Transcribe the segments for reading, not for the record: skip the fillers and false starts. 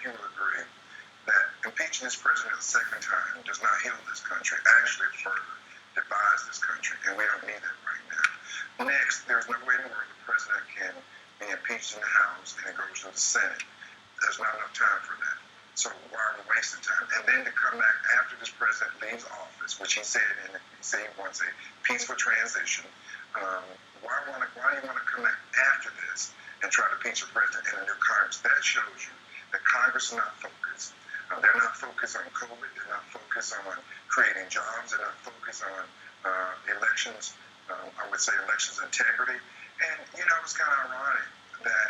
you will agree that impeaching this president a second time does not heal this country, actually further divides this country, and we don't need that right now. Next, there's no way in the world the president can be impeached in the House and it goes to the Senate. There's not enough time for that. So why are we wasting time? And then to come back after this president leaves office, which he said he wants a peaceful transition. Why do you want to come back after this and try to impeach a president in a new Congress? That shows you that Congress is not focused. They're not focused on COVID. They're not focused on creating jobs. They're not focused on elections. I would say elections integrity. And it's kind of ironic that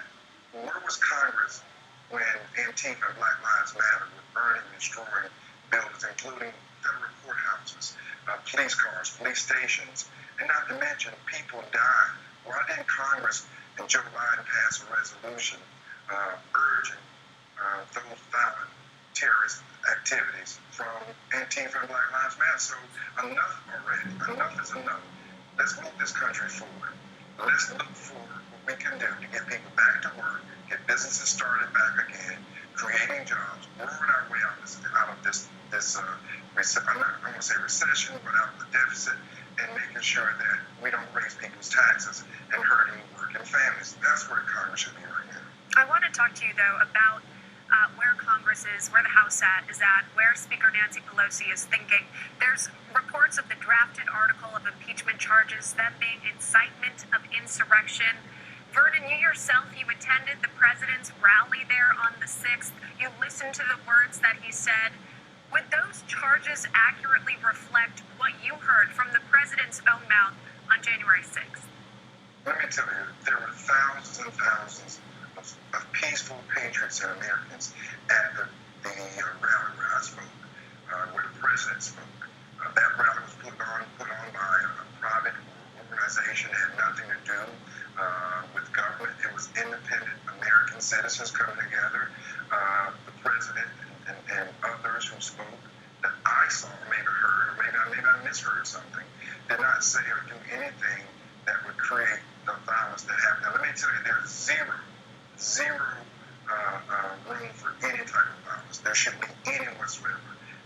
where was Congress when Antifa and Black Lives Matter were burning and destroying buildings, including federal courthouses, police cars, police stations, and not to mention people died? Why didn't Congress and Joe Biden pass a resolution urging those violent terrorist activities from Antifa and Black Lives Matter? So enough already. Enough is enough. Let's move this country forward. Let's look for what we can do to get people back to work, get businesses started back again, creating jobs, roaring our way out of this I'm not going to say recession, but out of the deficit, and making sure that we don't raise people's taxes and hurting working families. That's where Congress should be right now. I want to talk to you, though, about where Congress is, where the House is at, where Speaker Nancy Pelosi is thinking. There's reports of the drafted article of impeachment charges, them being incitement of insurrection. Vernon, you yourself, you attended the president's rally there on the 6th. You listened to the words that he said. Would those charges accurately reflect what you heard from the president's own mouth on January 6th? Let me tell you, there were thousands and thousands of peaceful patriots and Americans at the rally where I spoke, where the president spoke. That rally was put on by a private organization. It had nothing to do with government. It was independent American citizens coming together. The president and others who spoke that I saw, maybe heard, or maybe I misheard something, did not say or do anything that would create the violence that happened. Now, let me tell you, there's zero room for any type of violence. There shouldn't be any whatsoever.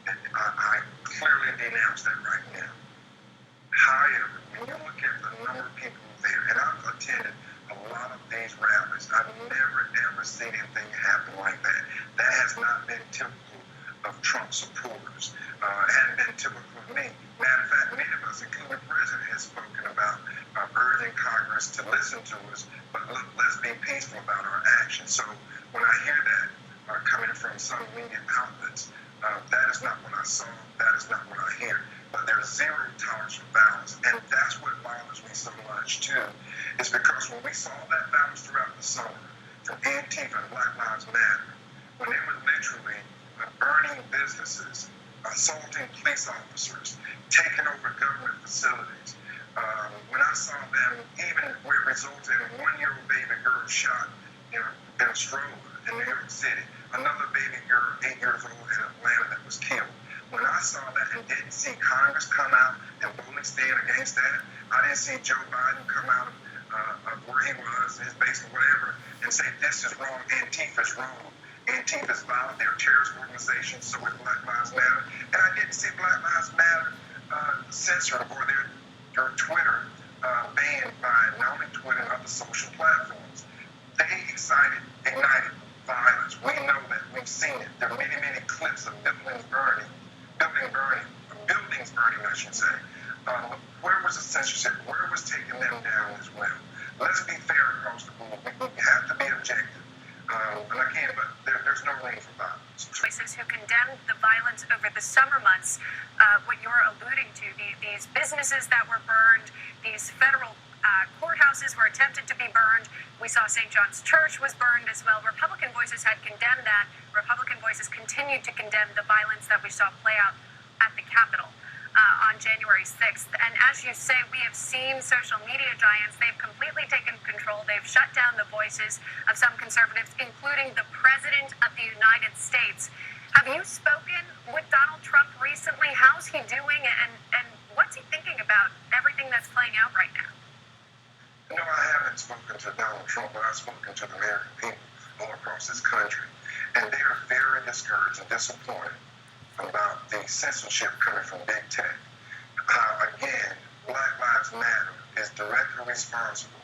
And I clearly denounce that right now. However, when you look at the number of people there, and I've attended a lot of these rallies, I've never, ever seen anything happen like that. That has not been typical of Trump supporters. It hadn't been typical of me. Matter of fact, many of us, including the president, has spoken about urging Congress to listen to us, but look, let's be peaceful about our actions. So when I hear that coming from some media outlets, that is not what I saw, that is not what I hear. But there's zero tolerance for violence, and that's what bothers me so much too, is because when we saw that violence throughout the summer, from Antifa and Black Lives Matter, when they were literally burning businesses, assaulting police officers, taking over government facilities, when I saw them, even where it resulted in a 1-year-old baby girl shot in a stroller in New York City, another baby girl, 8 years old, in Atlanta that was killed. When I saw that and didn't see Congress come out and boldly stand against that, I didn't see Joe Biden come out of where he was, his basement, whatever, and say, this is wrong, Antifa's wrong. Antifa's violent, they're a terrorist organization, so is Black Lives Matter. And I didn't see Black Lives Matter censored or their Twitter banned by not only Twitter and other social platforms. They ignited violence. We know that. We've seen it. There are many, many clips of buildings burning, I should say. Where was the censorship? Where was taking them down as well? Let's be fair across the board. We have to be objective. And again, but there's no room for violence. Voices who condemned the violence over the summer months, what you're alluding to, these businesses that were burned, these federal courthouses were attempted to be burned. We saw St. John's Church was burned as well. Republican voices had condemned that. Republican voices continued to condemn the violence that we saw play out at the Capitol on January 6th. And as you say, we have seen social media giants. They've completely taken control. They've shut down the voices of some conservatives, including the President of the United States. Have you spoken with Donald Trump recently? How's he doing? And what's he thinking about everything that's playing out right now? No, I haven't spoken to Donald Trump, but I've spoken to the American people all across this country. And they are very discouraged and disappointed about the censorship coming from big tech. Again, Black Lives Matter is directly responsible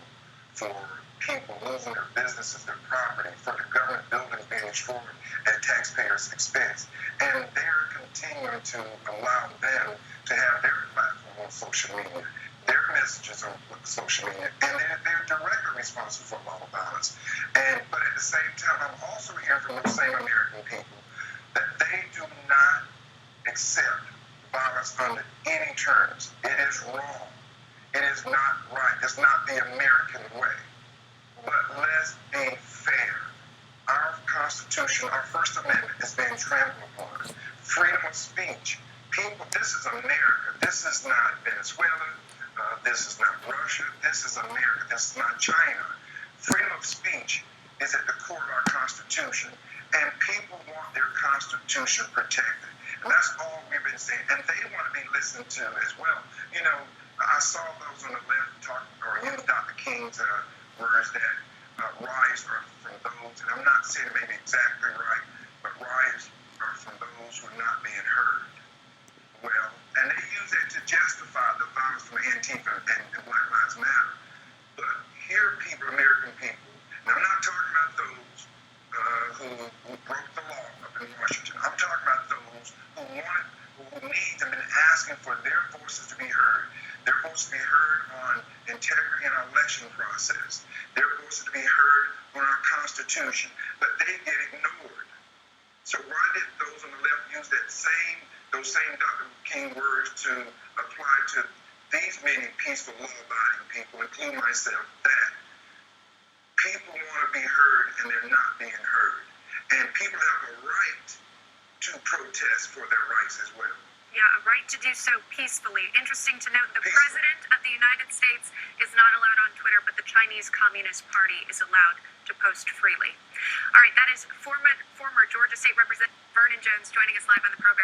for people losing their businesses, their property, for the government buildings being destroyed at taxpayers' expense. And they're continuing to allow them to have their platform on social media, their messages on social media, and they're directly responsible for a lot of violence. But at the same time, I'm also hearing from those same American people that they do not accept violence under any terms. It is wrong. It is not right. It's not the American way. But let's be fair. Our Constitution, our First Amendment is being trampled upon. Freedom of speech. People, this is America. This is not Venezuela. This is not Russia. This is America. This is not China. Freedom of speech is at the core of our Constitution. And people want their Constitution protected. And that's all we've been saying. And they want to be listened to as well. You know, I saw those on the left talk, or use Dr. King's words that riots are from those, and I'm not saying it may be exactly right, but riots are from those who are not being heard. Well, and they use that to justify the violence from Antifa and Black Lives Matter. But here, people, American people, and I'm not talking about those who broke the law up in Washington. I'm talking about those who need and been asking for their voices to be heard. Their voices to be heard on integrity in our election process. Their voices to be heard on our Constitution. But they get ignored. So why did those on the left use those same Dr. King words to apply to these many peaceful, law-abiding people, including myself, that people want to be heard and they're not being heard. And people have a right to protest for their rights as well. Yeah, a right to do so peacefully. Interesting to note, the President of the United States is not allowed on Twitter, but the Chinese Communist Party is allowed to post freely. All right, that is former Georgia State Representative Vernon Jones joining us live on the program.